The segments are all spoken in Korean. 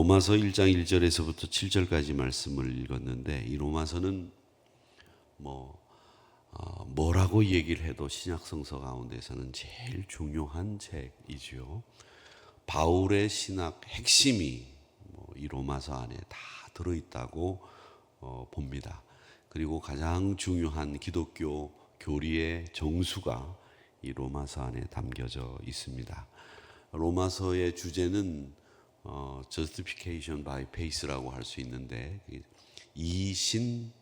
로마서 1장 1절에서부터 7절까지 말씀을 읽었는데, 이 로마서는 뭐라고 얘기를 해도 신약 성서 가운데서는 제일 중요한 책이지요. 바울의 신학 핵심이 이 로마서 안에 다 들어있다고 봅니다. 그리고 가장 중요한 기독교 교리의 정수가 이 로마서 안에 담겨져 있습니다. 로마서의 주제는 justification by faith라고 할 수 있는데, 이신칭의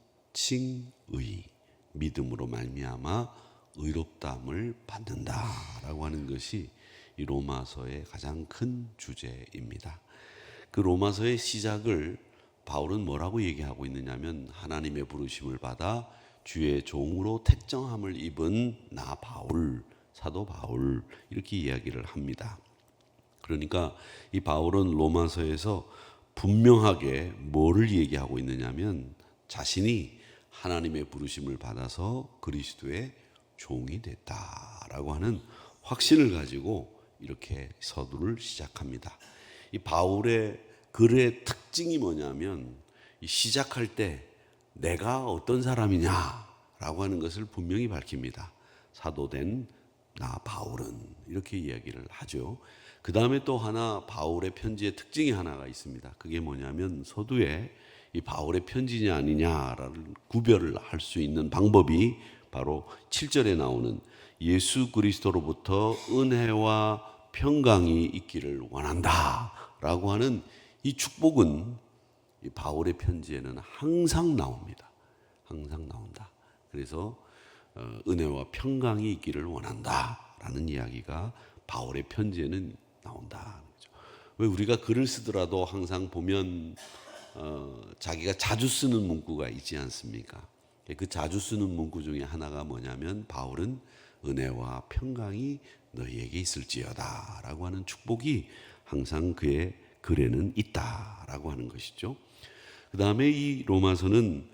믿음으로 말미암아 의롭다함을 받는다라고 하는 것이 이 로마서의 가장 큰 주제입니다. 그 로마서의 시작을 바울은 뭐라고 얘기하고 있느냐면, 하나님의 부르심을 받아 주의 종으로 택정함을 입은 나 바울, 사도 바울, 이렇게 이야기를 합니다. 그러니까 이 바울은 로마서에서 분명하게 뭐를 얘기하고 있느냐면, 자신이 하나님의 부르심을 받아서 그리스도의 종이 됐다라고 하는 확신을 가지고 이렇게 서두를 시작합니다. 이 바울의 글의 특징이 뭐냐면, 이 시작할 때 내가 어떤 사람이냐라고 하는 것을 분명히 밝힙니다. 사도된 나 바울은, 이렇게 이야기를 하죠. 그 다음에 또 하나 바울의 편지의 특징이 하나가 있습니다. 그게 뭐냐면, 서두에 이 바울의 편지냐 아니냐를 구별을 할 수 있는 방법이 바로 7절에 나오는 예수 그리스도로부터 은혜와 평강이 있기를 원한다 라고 하는 이 축복은 이 바울의 편지에는 항상 나옵니다. 항상 나온다. 그래서 은혜와 평강이 있기를 원한다 라는 이야기가 바울의 편지에는 나온다. 왜 우리가 글을 쓰더라도 항상 보면 자기가 자주 쓰는 문구가 있지 않습니까? 그 자주 쓰는 문구 중에 하나가 뭐냐면, 바울은 은혜와 평강이 너희에게 있을지어다 라고 하는 축복이 항상 그의 글에는 있다라고 하는 것이죠. 그 다음에 이 로마서는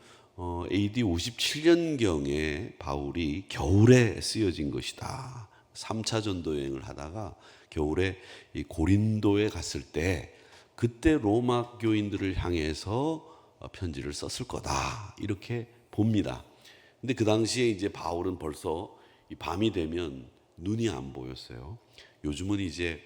AD 57년경에 바울이 겨울에 쓰여진 것이다. 3차 전도 여행을 하다가 겨울에 이 고린도에 갔을 때, 그때 로마 교인들을 향해서 편지를 썼을 거다, 이렇게 봅니다. 근데 그 당시에 이제 바울은 벌써 이 밤이 되면 눈이 안 보였어요. 요즘은 이제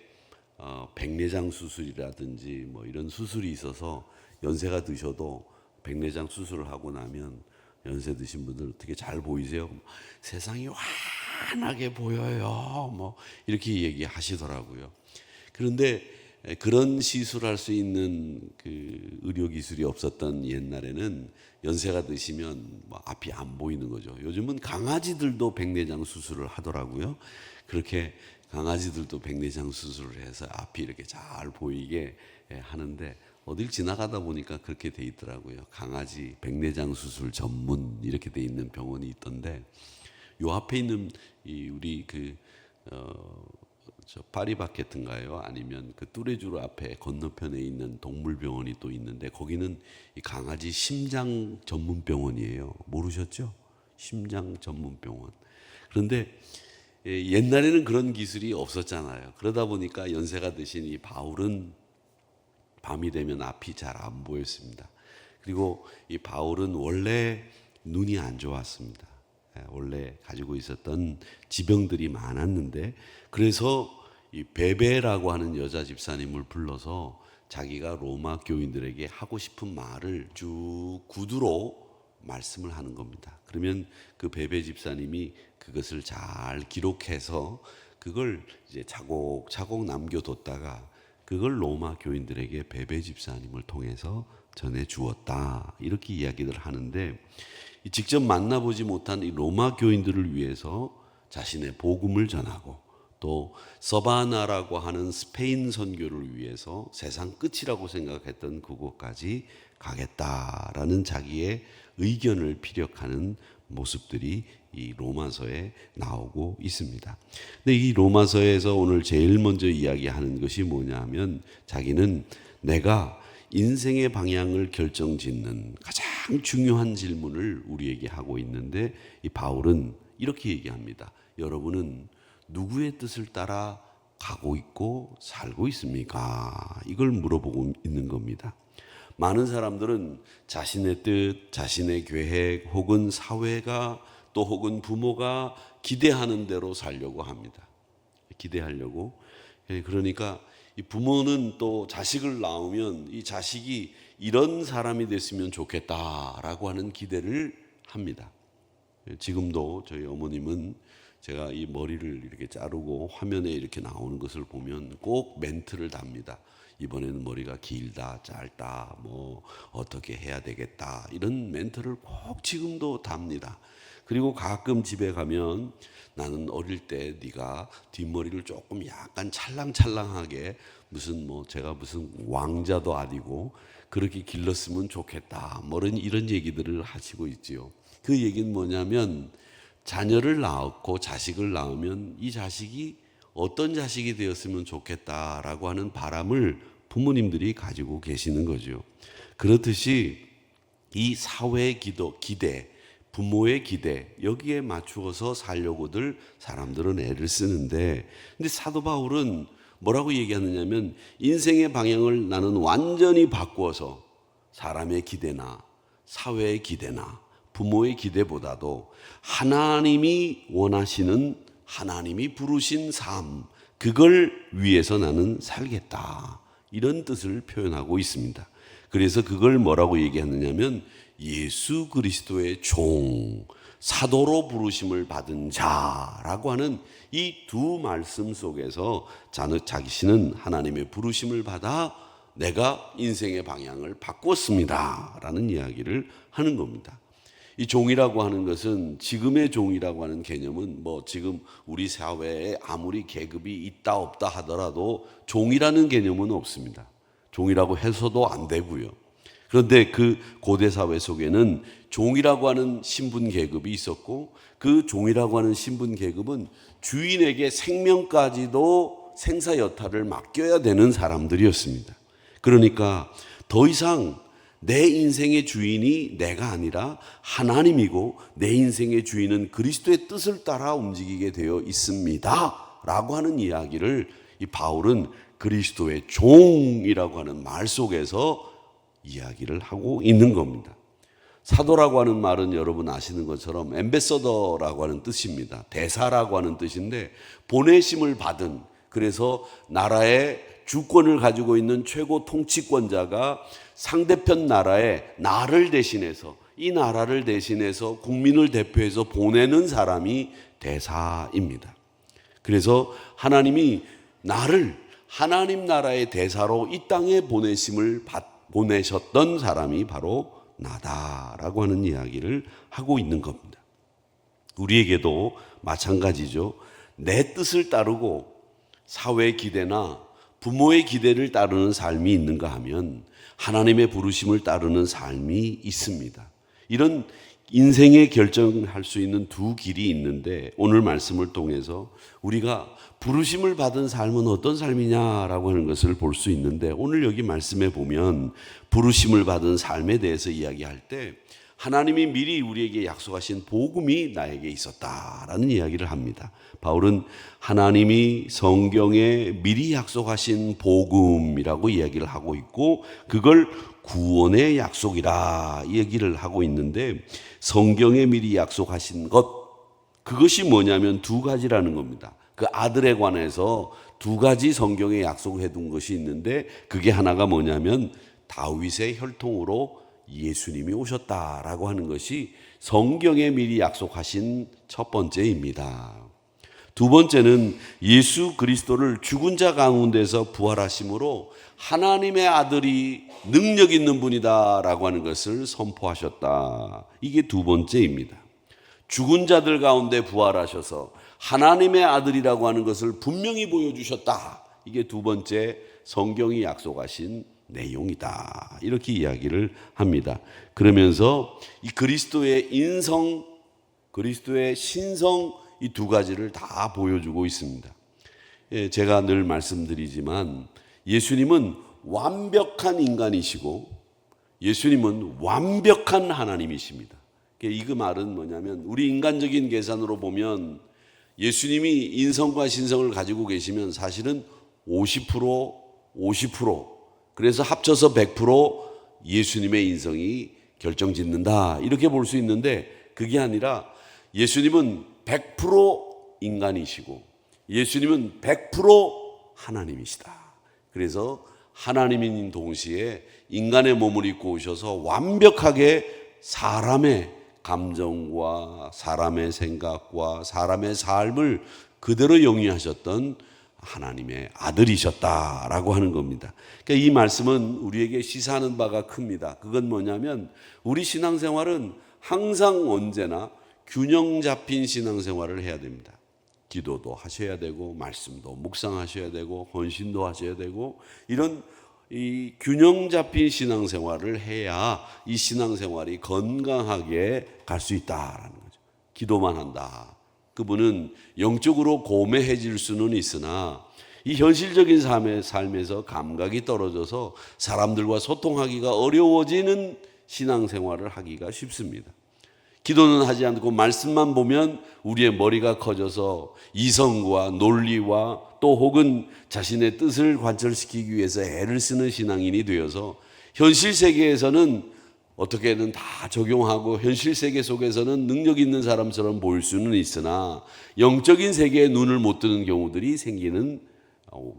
백내장 수술이라든지 뭐 이런 수술이 있어서 연세가 드셔도 백내장 수술을 하고 나면, 연세 드신 분들 어떻게 잘 보이세요? 세상이 환하게 보여요. 뭐 이렇게 얘기하시더라고요. 그런데 그런 시술할 수 있는 그 의료 기술이 없었던 옛날에는 연세가 드시면 뭐 앞이 안 보이는 거죠. 요즘은 강아지들도 백내장 수술을 하더라고요. 그렇게 강아지들도 백내장 수술을 해서 앞이 이렇게 잘 보이게 하는데, 어딜 지나가다 보니까 그렇게 돼 있더라고요. 강아지 백내장 수술 전문, 이렇게 돼 있는 병원이 있던데, 요 앞에 있는 이 우리 저 파리바게트인가요? 아니면 그 뚜레쥬르 앞에 건너편에 있는 동물병원이 또 있는데, 거기는 이 강아지 심장 전문 병원이에요. 모르셨죠? 심장 전문 병원. 그런데 옛날에는 그런 기술이 없었잖아요. 그러다 보니까 연세가 드신 이 바울은 밤이 되면 앞이 잘 안 보였습니다. 그리고 이 바울은 원래 눈이 안 좋았습니다. 원래 가지고 있었던 지병들이 많았는데, 그래서 이 베베라고 하는 여자 집사님을 불러서 자기가 로마 교인들에게 하고 싶은 말을 쭉 구두로 말씀을 하는 겁니다. 그러면 그 베베 집사님이 그것을 잘 기록해서 그걸 이제 차곡차곡 남겨뒀다가 그걸 로마 교인들에게 베베 집사님을 통해서 전해 주었다, 이렇게 이야기를 하는데, 직접 만나보지 못한 이 로마 교인들을 위해서 자신의 복음을 전하고, 또 서바나라고 하는 스페인 선교를 위해서 세상 끝이라고 생각했던 그곳까지 가겠다라는 자기의 의견을 피력하는 모습들이 이 로마서에 나오고 있습니다. 근데 이 로마서에서 오늘 제일 먼저 이야기하는 것이 뭐냐면, 자기는 내가 인생의 방향을 결정짓는 가장 중요한 질문을 우리에게 하고 있는데, 이 바울은 이렇게 얘기합니다. 여러분은 누구의 뜻을 따라 가고 있고 살고 있습니까? 이걸 물어보고 있는 겁니다. 많은 사람들은 자신의 뜻, 자신의 계획 혹은 사회가 또 혹은 부모가 기대하는 대로 살려고 합니다. 기대하려고. 그러니까 이 부모는 또 자식을 낳으면 이 자식이 이런 사람이 됐으면 좋겠다라고 하는 기대를 합니다. 지금도 저희 어머님은 제가 이 머리를 이렇게 자르고 화면에 이렇게 나오는 것을 보면 꼭 멘트를 답니다. 이번에는 머리가 길다, 짧다, 뭐 어떻게 해야 되겠다, 이런 멘트를 꼭 지금도 답니다. 그리고 가끔 집에 가면 나는 어릴 때 네가 뒷머리를 조금 약간 찰랑찰랑하게 무슨 뭐 제가 무슨 왕자도 아니고 그렇게 길렀으면 좋겠다, 뭐 이런 얘기들을 하시고 있지요. 그 얘기는 뭐냐면 자녀를 낳고 자식을 낳으면 이 자식이 어떤 자식이 되었으면 좋겠다라고 하는 바람을 부모님들이 가지고 계시는 거죠. 그렇듯이 이 사회의 기대, 부모의 기대, 여기에 맞추어서 살려고들 사람들은 애를 쓰는데, 근데 사도 바울은 뭐라고 얘기하느냐면 인생의 방향을 나는 완전히 바꾸어서 사람의 기대나 사회의 기대나 부모의 기대보다도 하나님이 원하시는, 하나님이 부르신 삶, 그걸 위해서 나는 살겠다, 이런 뜻을 표현하고 있습니다. 그래서 그걸 뭐라고 얘기하느냐면 예수 그리스도의 종, 사도로 부르심을 받은 자라고 하는 이 두 말씀 속에서 자기는 하나님의 부르심을 받아 내가 인생의 방향을 바꿨습니다 라는 이야기를 하는 겁니다. 이 종이라고 하는 것은, 지금의 종이라고 하는 개념은 뭐 지금 우리 사회에 아무리 계급이 있다 없다 하더라도 종이라는 개념은 없습니다. 종이라고 해서도 안 되고요. 그런데 그 고대 사회 속에는 종이라고 하는 신분 계급이 있었고, 그 종이라고 하는 신분 계급은 주인에게 생명까지도 생사 여탈을 맡겨야 되는 사람들이었습니다. 그러니까 더 이상 내 인생의 주인이 내가 아니라 하나님이고 내 인생의 주인은 그리스도의 뜻을 따라 움직이게 되어 있습니다 라고 하는 이야기를 이 바울은 그리스도의 종이라고 하는 말 속에서 이야기를 하고 있는 겁니다. 사도라고 하는 말은 여러분 아시는 것처럼 앰베서더라고 하는 뜻입니다. 대사라고 하는 뜻인데 보내심을 받은, 그래서 나라의 주권을 가지고 있는 최고 통치권자가 상대편 나라에 나를 대신해서, 이 나라를 대신해서 국민을 대표해서 보내는 사람이 대사입니다. 그래서 하나님이 나를 하나님 나라의 대사로 이 땅에 보내셨던 사람이 바로 나다라고 하는 이야기를 하고 있는 겁니다. 우리에게도 마찬가지죠. 내 뜻을 따르고 사회의 기대나 부모의 기대를 따르는 삶이 있는가 하면 하나님의 부르심을 따르는 삶이 있습니다. 이런 인생의 결정할 수 있는 두 길이 있는데, 오늘 말씀을 통해서 우리가 부르심을 받은 삶은 어떤 삶이냐라고 하는 것을 볼 수 있는데, 오늘 여기 말씀에 보면 부르심을 받은 삶에 대해서 이야기할 때 하나님이 미리 우리에게 약속하신 복음이 나에게 있었다라는 이야기를 합니다. 바울은 하나님이 성경에 미리 약속하신 복음이라고 이야기를 하고 있고, 그걸 구원의 약속이라 얘기를 하고 있는데, 성경에 미리 약속하신 것, 그것이 뭐냐면 두 가지라는 겁니다. 그 아들에 관해서 두 가지 성경에 약속해 둔 것이 있는데, 그게 하나가 뭐냐면 다윗의 혈통으로 예수님이 오셨다라고 하는 것이 성경에 미리 약속하신 첫 번째입니다. 두 번째는 예수 그리스도를 죽은 자 가운데서 부활하심으로 하나님의 아들이 능력 있는 분이다라고 하는 것을 선포하셨다. 이게 두 번째입니다. 죽은 자들 가운데 부활하셔서 하나님의 아들이라고 하는 것을 분명히 보여주셨다. 이게 두 번째 성경이 약속하신 내용이다. 이렇게 이야기를 합니다. 그러면서 이 그리스도의 인성, 그리스도의 신성, 이 두 가지를 다 보여주고 있습니다. 제가 늘 말씀드리지만 예수님은 완벽한 인간이시고 예수님은 완벽한 하나님이십니다. 이 말은 뭐냐면 우리 인간적인 계산으로 보면 예수님이 인성과 신성을 가지고 계시면 사실은 50%, 50%, 그래서 합쳐서 100% 예수님의 인성이 결정짓는다, 이렇게 볼 수 있는데, 그게 아니라 예수님은 100% 인간이시고 예수님은 100% 하나님이시다. 그래서 하나님인 동시에 인간의 몸을 입고 오셔서 완벽하게 사람의 감정과 사람의 생각과 사람의 삶을 그대로 영위하셨던 하나님의 아들이셨다라고 하는 겁니다. 그러니까 이 말씀은 우리에게 시사하는 바가 큽니다. 그건 뭐냐면 우리 신앙생활은 항상 언제나 균형 잡힌 신앙생활을 해야 됩니다. 기도도 하셔야 되고 말씀도 묵상하셔야 되고 헌신도 하셔야 되고, 이런 이 균형 잡힌 신앙생활을 해야 이 신앙생활이 건강하게 갈 수 있다라는 거죠. 기도만 한다, 그분은 영적으로 고매해질 수는 있으나 이 현실적인 삶에서 감각이 떨어져서 사람들과 소통하기가 어려워지는 신앙생활을 하기가 쉽습니다. 기도는 하지 않고 말씀만 보면 우리의 머리가 커져서 이성과 논리와 또 혹은 자신의 뜻을 관철시키기 위해서 애를 쓰는 신앙인이 되어서 현실 세계에서는 어떻게든 다 적용하고 현실 세계 속에서는 능력 있는 사람처럼 보일 수는 있으나 영적인 세계에 눈을 못 뜨는 경우들이 생기는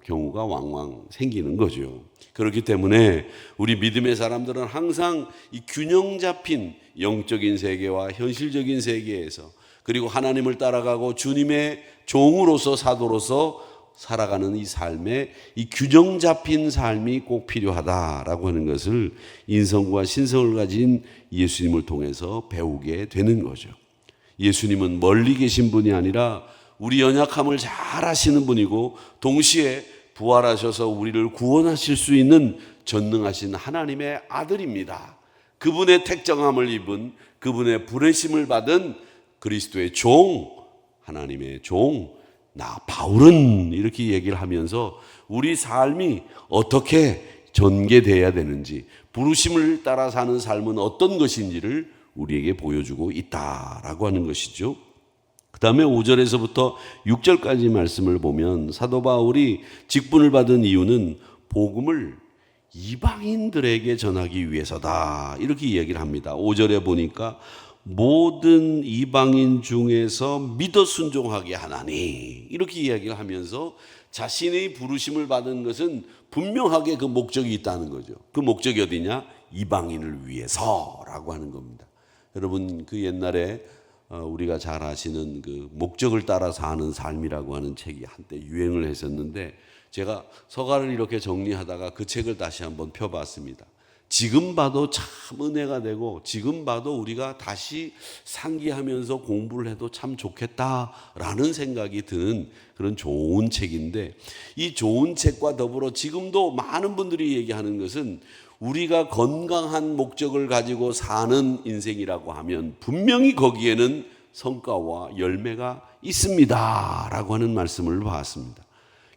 경우가 왕왕 생기는 거죠. 그렇기 때문에 우리 믿음의 사람들은 항상 이 균형 잡힌 영적인 세계와 현실적인 세계에서, 그리고 하나님을 따라가고 주님의 종으로서 사도로서 살아가는 이 삶에 이 균형 잡힌 삶이 꼭 필요하다라고 하는 것을 인성과 신성을 가진 예수님을 통해서 배우게 되는 거죠. 예수님은 멀리 계신 분이 아니라 우리 연약함을 잘 아시는 분이고 동시에 부활하셔서 우리를 구원하실 수 있는 전능하신 하나님의 아들입니다. 그분의 택정함을 입은, 그분의 부르심을 받은 그리스도의 종, 하나님의 종, 나 바울은 이렇게 얘기를 하면서 우리 삶이 어떻게 전개되어야 되는지, 부르심을 따라 사는 삶은 어떤 것인지를 우리에게 보여주고 있다라고 하는 것이죠. 그 다음에 5절에서부터 6절까지 말씀을 보면 사도 바울이 직분을 받은 이유는 복음을 이방인들에게 전하기 위해서다, 이렇게 얘기를 합니다. 5절에 보니까 모든 이방인 중에서 믿어 순종하게 하나니, 이렇게 이야기를 하면서 자신의 부르심을 받은 것은 분명하게 그 목적이 있다는 거죠. 그 목적이 어디냐? 이방인을 위해서라고 하는 겁니다. 여러분, 그 옛날에 우리가 잘 아시는 그 목적을 따라 사는 삶이라고 하는 책이 한때 유행을 했었는데, 제가 서가를 이렇게 정리하다가 그 책을 다시 한번 펴봤습니다. 지금 봐도 참 은혜가 되고, 지금 봐도 우리가 다시 상기하면서 공부를 해도 참 좋겠다라는 생각이 드는 그런 좋은 책인데, 이 좋은 책과 더불어 지금도 많은 분들이 얘기하는 것은 우리가 건강한 목적을 가지고 사는 인생이라고 하면 분명히 거기에는 성과와 열매가 있습니다 라고 하는 말씀을 봤습니다.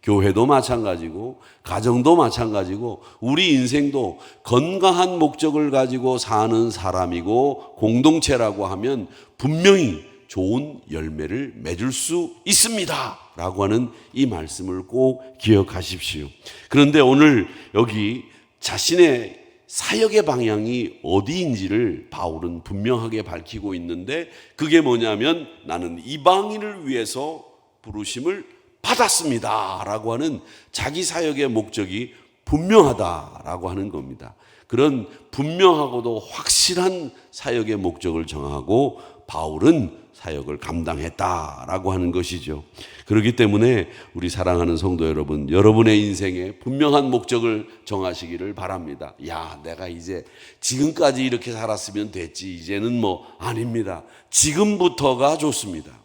교회도 마찬가지고 가정도 마찬가지고 우리 인생도 건강한 목적을 가지고 사는 사람이고 공동체라고 하면 분명히 좋은 열매를 맺을 수 있습니다 라고 하는 이 말씀을 꼭 기억하십시오. 그런데 오늘 여기 자신의 사역의 방향이 어디인지를 바울은 분명하게 밝히고 있는데, 그게 뭐냐면 나는 이방인을 위해서 부르심을 받았습니다 라고 하는 자기 사역의 목적이 분명하다라고 하는 겁니다. 그런 분명하고도 확실한 사역의 목적을 정하고 바울은 사역을 감당했다라고 하는 것이죠. 그렇기 때문에 우리 사랑하는 성도 여러분, 여러분의 인생에 분명한 목적을 정하시기를 바랍니다. 야, 내가 이제 지금까지 이렇게 살았으면 됐지, 이제는 아닙니다. 지금부터가 좋습니다.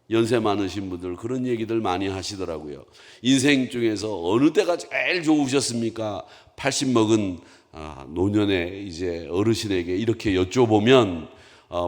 연세 많으신 분들 그런 얘기들 많이 하시더라고요. 인생 중에서 어느 때가 제일 좋으셨습니까? 80 먹은 노년의 이제 어르신에게 이렇게 여쭤보면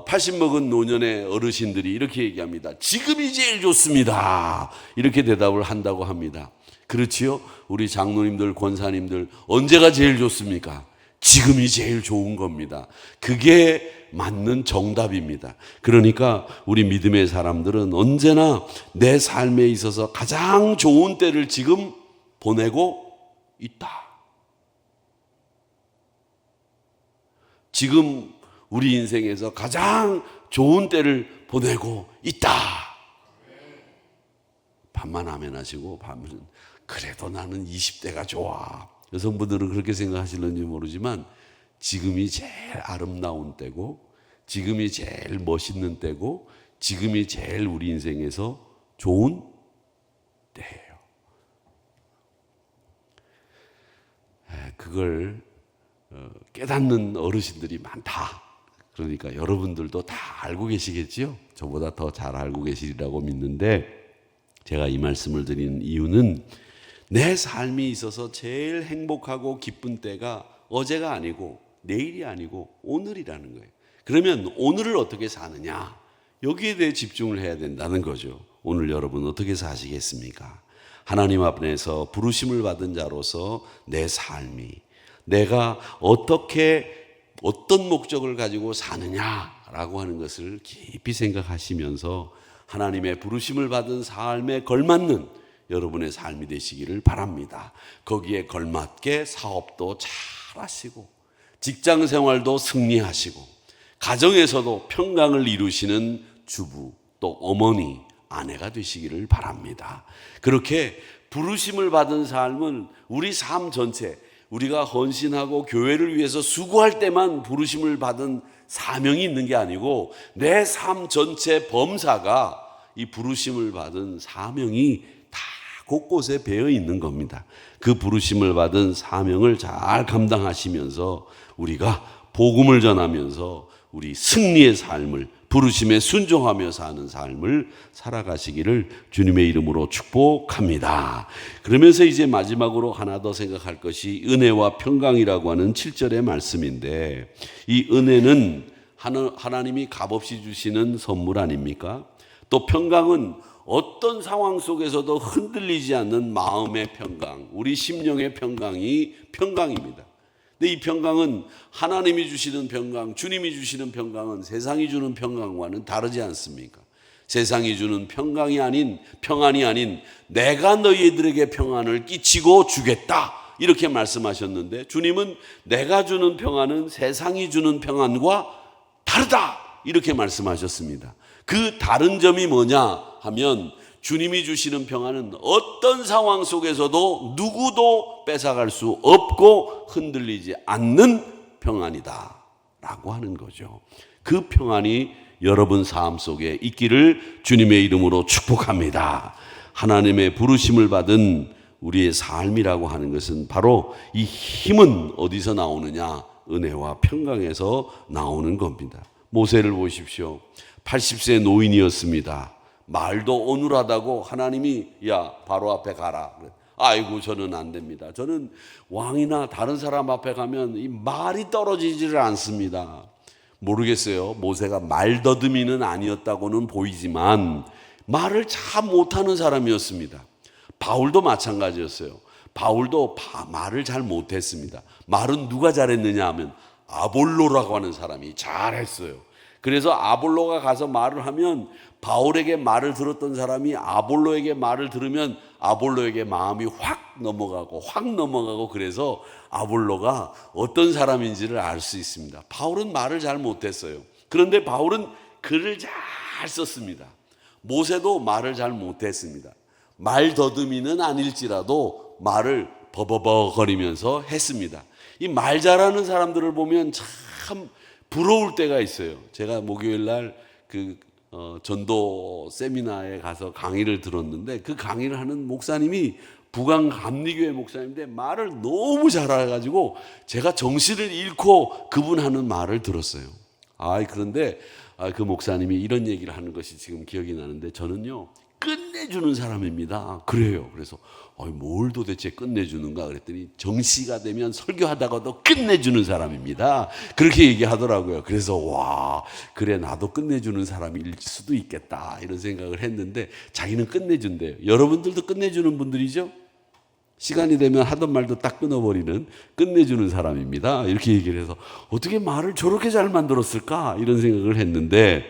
80 먹은 노년의 어르신들이 이렇게 얘기합니다. 지금이 제일 좋습니다. 이렇게 대답을 한다고 합니다. 그렇지요? 우리 장로님들, 권사님들 언제가 제일 좋습니까? 지금이 제일 좋은 겁니다. 그게 맞는 정답입니다. 그러니까 우리 믿음의 사람들은 언제나 내 삶에 있어서 가장 좋은 때를 지금 보내고 있다. 지금 우리 인생에서 가장 좋은 때를 보내고 있다. 밤만 하면 하시고 밤은 그래도 나는 20대가 좋아. 여성분들은 그렇게 생각하실는지 모르지만 지금이 제일 아름다운 때고 지금이 제일 멋있는 때고 지금이 제일 우리 인생에서 좋은 때예요. 그걸 깨닫는 어르신들이 많다. 그러니까 여러분들도 다 알고 계시겠지요? 저보다 더 잘 알고 계시리라고 믿는데 제가 이 말씀을 드리는 이유는 내 삶이 있어서 제일 행복하고 기쁜 때가 어제가 아니고 내일이 아니고 오늘이라는 거예요. 그러면 오늘을 어떻게 사느냐? 여기에 대해 집중을 해야 된다는 거죠. 오늘 여러분 어떻게 사시겠습니까? 하나님 앞에서 부르심을 받은 자로서 내 삶이 내가 어떤 목적을 가지고 사느냐라고 하는 것을 깊이 생각하시면서 하나님의 부르심을 받은 삶에 걸맞는 여러분의 삶이 되시기를 바랍니다. 거기에 걸맞게 사업도 잘 하시고 직장 생활도 승리하시고 가정에서도 평강을 이루시는 주부 또 어머니 아내가 되시기를 바랍니다. 그렇게 부르심을 받은 삶은 우리 삶 전체 우리가 헌신하고 교회를 위해서 수고할 때만 부르심을 받은 사명이 있는 게 아니고 내 삶 전체 범사가 이 부르심을 받은 사명이 다 곳곳에 배어 있는 겁니다. 그 부르심을 받은 사명을 잘 감당하시면서 우리가 복음을 전하면서 우리 승리의 삶을 부르심에 순종하며 사는 삶을 살아가시기를 주님의 이름으로 축복합니다. 그러면서 이제 마지막으로 하나 더 생각할 것이 은혜와 평강이라고 하는 7절의 말씀인데 이 은혜는 하나님이 값없이 주시는 선물 아닙니까? 또 평강은 어떤 상황 속에서도 흔들리지 않는 마음의 평강, 우리 심령의 평강이 평강입니다. 근데 이 평강은 하나님이 주시는 평강, 주님이 주시는 평강은 세상이 주는 평강과는 다르지 않습니까? 세상이 주는 평강이 아닌 평안이 아닌 내가 너희들에게 평안을 끼치고 주겠다 이렇게 말씀하셨는데 주님은 내가 주는 평안은 세상이 주는 평안과 다르다 이렇게 말씀하셨습니다. 그 다른 점이 뭐냐 하면 주님이 주시는 평안은 어떤 상황 속에서도 누구도 뺏어갈 수 없고 흔들리지 않는 평안이다 라고 하는 거죠. 그 평안이 여러분 삶 속에 있기를 주님의 이름으로 축복합니다. 하나님의 부르심을 받은 우리의 삶이라고 하는 것은 바로 이 힘은 어디서 나오느냐? 은혜와 평강에서 나오는 겁니다. 모세를 보십시오. 80세 노인이었습니다. 말도 어눌하다고 하나님이 야 바로 앞에 가라. 아이고 저는 안 됩니다. 저는 왕이나 다른 사람 앞에 가면 이 말이 떨어지지를 않습니다. 모르겠어요. 모세가 말더듬이는 아니었다고는 보이지만 말을 참 못하는 사람이었습니다. 바울도 마찬가지였어요. 바울도 말을 잘 못했습니다. 말은 누가 잘했느냐 하면 아볼로라고 하는 사람이 잘했어요. 그래서 아볼로가 가서 말을 하면 바울에게 말을 들었던 사람이 아볼로에게 말을 들으면 아볼로에게 마음이 확 넘어가고 그래서 아볼로가 어떤 사람인지를 알 수 있습니다. 바울은 말을 잘 못했어요. 그런데 바울은 글을 잘 썼습니다. 모세도 말을 잘 못했습니다. 말 더듬이는 아닐지라도 말을 버버버거리면서 했습니다. 이 말 잘하는 사람들을 보면 참 부러울 때가 있어요. 제가 목요일 날 전도 세미나에 가서 강의를 들었는데 그 강의를 하는 목사님이 부강 감리교회 목사님인데 말을 너무 잘해가지고 제가 정신을 잃고 그분 하는 말을 들었어요. 그런데 그 목사님이 이런 얘기를 하는 것이 지금 기억이 나는데 저는요 끝내주는 사람입니다. 그래요. 그래서 뭘 도대체 끝내주는가 그랬더니 정시가 되면 설교하다가도 끝내주는 사람입니다. 그렇게 얘기하더라고요. 그래서 와 그래 나도 끝내주는 사람일 수도 있겠다 이런 생각을 했는데 자기는 끝내준대요. 여러분들도 끝내주는 분들이죠? 시간이 되면 하던 말도 딱 끊어버리는, 끝내주는 사람입니다. 이렇게 얘기를 해서 어떻게 말을 저렇게 잘 만들었을까 이런 생각을 했는데,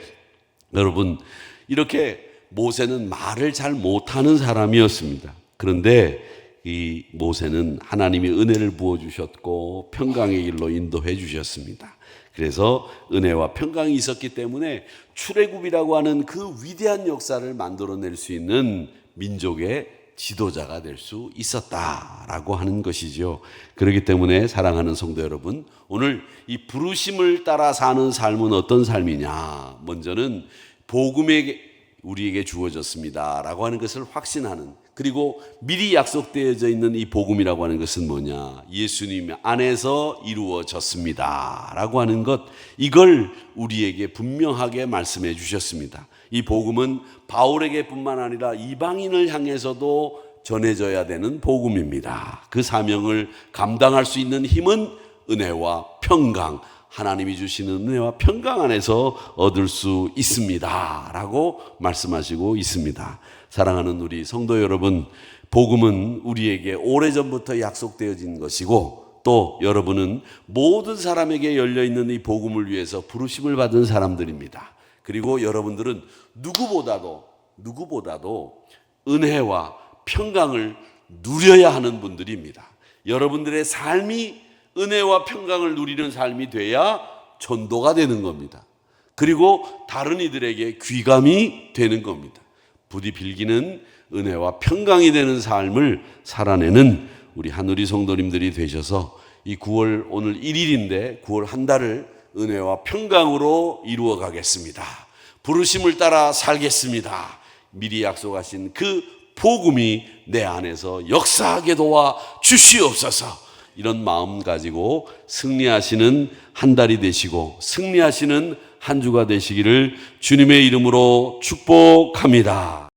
여러분, 이렇게 모세는 말을 잘 못하는 사람이었습니다. 그런데 이 모세는 하나님이 은혜를 부어주셨고 평강의 길로 인도해 주셨습니다. 그래서 은혜와 평강이 있었기 때문에 출애굽이라고 하는 그 위대한 역사를 만들어낼 수 있는 민족의 지도자가 될 수 있었다라고 하는 것이죠. 그렇기 때문에 사랑하는 성도 여러분, 오늘 이 부르심을 따라 사는 삶은 어떤 삶이냐? 먼저는 복음에 우리에게 주어졌습니다 라고 하는 것을 확신하는, 그리고 미리 약속되어져 있는 이 복음이라고 하는 것은 뭐냐? 예수님 안에서 이루어졌습니다 라고 하는 것, 이걸 우리에게 분명하게 말씀해 주셨습니다. 이 복음은 바울에게 뿐만 아니라 이방인을 향해서도 전해져야 되는 복음입니다. 그 사명을 감당할 수 있는 힘은 은혜와 평강, 하나님이 주시는 은혜와 평강 안에서 얻을 수 있습니다 라고 말씀하시고 있습니다. 사랑하는 우리 성도 여러분, 복음은 우리에게 오래전부터 약속되어진 것이고, 또 여러분은 모든 사람에게 열려있는 이 복음을 위해서 부르심을 받은 사람들입니다. 그리고 여러분들은 누구보다도 은혜와 평강을 누려야 하는 분들입니다. 여러분들의 삶이 은혜와 평강을 누리는 삶이 돼야 전도가 되는 겁니다. 그리고 다른 이들에게 귀감이 되는 겁니다. 부디 빌기는 은혜와 평강이 되는 삶을 살아내는 우리 한우리 성도님들이 되셔서 이 9월 오늘 1일인데 9월 한 달을 은혜와 평강으로 이루어 가겠습니다. 부르심을 따라 살겠습니다. 미리 약속하신 그 복음이 내 안에서 역사하게 도와 주시옵소서. 이런 마음 가지고 승리하시는 한 달이 되시고 승리하시는 한 주가 되시기를 주님의 이름으로 축복합니다.